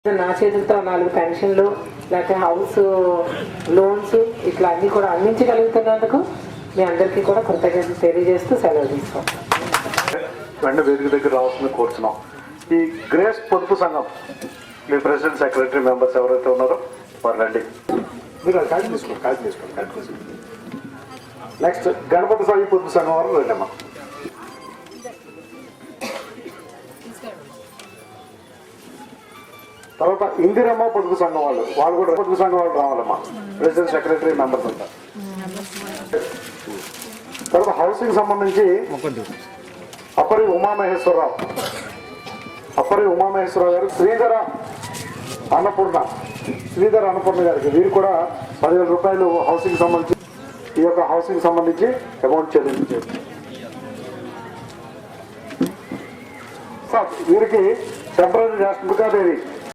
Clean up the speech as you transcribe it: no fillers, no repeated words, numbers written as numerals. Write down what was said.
నా చేతులతో 4 పెన్షన్లు లేకపోతే హౌస్ లోన్స్ ఇట్లా అన్ని కూడా అందించగలుగుతున్నందుకు మీ అందరికీ కూడా కృతజ్ఞతలు తెలియజేస్తూ సెలవు తీసుకోం. వెంటనే వేదిక దగ్గర రావాల్సింది కోరుతున్నాం. ఈ గ్రేస్ పొదుపు సంఘం మీ ప్రెసిడెంట్ సెక్రటరీ మెంబర్స్ ఎవరైతే ఉన్నారో వారు రండి. మీరు కాల్ తీసుకోండి. నెక్స్ట్ గణపతి సాయి పొదుపు సంఘం వారు రండమ్మా. తర్వాత ఇందిరమ్మ పొదుపు సంఘం వాళ్ళు కూడా పొదుపు సంఘం వాళ్ళు రావాలమ్మా. ప్రెసిడెంట్ సెక్రటరీ మెంబర్స్ ఉంటారు. తర్వాత హౌసింగ్ సంబంధించి అప్పరి ఉమామహేశ్వరరావు గారు, శ్రీధర అన్నపూర్ణ గారికి వీరు కూడా 10,000 రూపాయలు హౌసింగ్ సంబంధించి ఈ యొక్క హౌసింగ్ సంబంధించి అమౌంట్ చెల్లించారు. వీరికి టెంపరీ దుర్గాదేవి